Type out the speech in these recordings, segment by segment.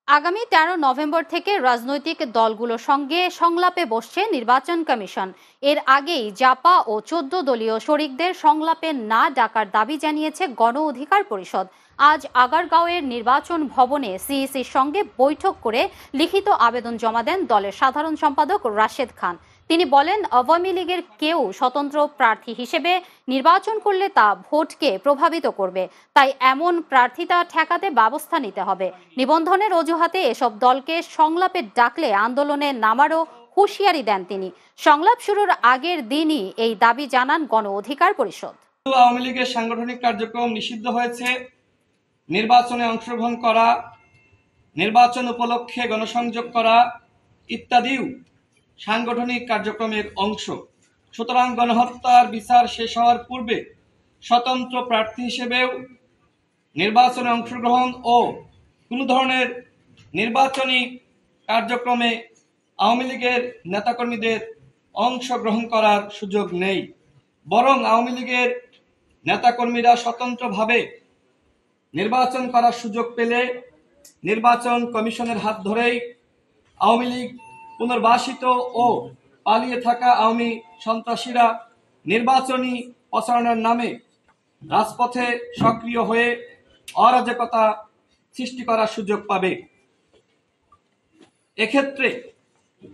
আগামী ১৩ নভেম্বর থেকে রাজনৈতিক দলগুলোর সঙ্গে সংলাপে বসছে নির্বাচন কমিশন। এর আগেই জাপা ও ১৪ দলীয় শরিকদের সংলাপে না ডাকার দাবি জানিয়েছে গণ অধিকার পরিষদ। আজ আগারগাঁওয়ের নির্বাচন ভবনে সিইসির সঙ্গে বৈঠক করে লিখিত আবেদন জমা দেন দলের সাধারণ সম্পাদক রাশেদ খান। তিনি বলেন, আওয়ামী লীগের কেউ স্বতন্ত্র প্রার্থী হিসেবে নির্বাচন করলে তা ভোটকে প্রভাবিত করবে, তাই এমন প্রার্থিতা ঠেকাতে ব্যবস্থা নিতে হবে। নিবন্ধনের অজুহাতে এসব দলকে সংলাপে ডাকলে আন্দোলনে নামারও হুঁশিয়ারি দেন তিনি। সংলাপ শুরুর আগের দিনই এই দাবি জানান গণ অধিকার পরিষদ। আওয়ামী লীগের সাংগঠনিক কার্যক্রম নিষিদ্ধ হয়েছে, নির্বাচনে অংশগ্রহণ করা, নির্বাচন উপলক্ষে গণসংযোগ করা ইত্যাদিও সাংগঠনিক কার্যক্রমের অংশ। সুতরাং গণহত্যার বিচার শেষ হওয়ার পূর্বে স্বতন্ত্র প্রার্থী হিসেবেও নির্বাচনে অংশগ্রহণ ও কোনো ধরনের নির্বাচনী কার্যক্রমে আওয়ামী লীগের নেতাকর্মীদের অংশগ্রহণ করার সুযোগ নেই। বরং আওয়ামী লীগের নেতাকর্মীরা স্বতন্ত্রভাবে নির্বাচন করার সুযোগ পেলে নির্বাচন কমিশনের হাত ধরেই আওয়ামী লীগ পুনর্বাসিত ও পালিয়ে থাকা আওয়ামী সন্ত্রাসীরা নির্বাচনী প্রচারণার নামে রাজপথে সক্রিয় হয়ে অরাজকতা সৃষ্টি করার সুযোগ পাবে। এক্ষেত্রে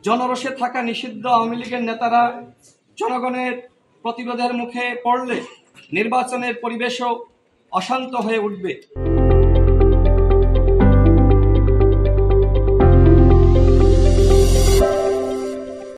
জনরোষে থাকা নিষিদ্ধ আওয়ামী লীগের নেতারা জনগণের প্রতিরোধের মুখে পড়লে নির্বাচনের পরিবেশও অশান্ত হয়ে উঠবে।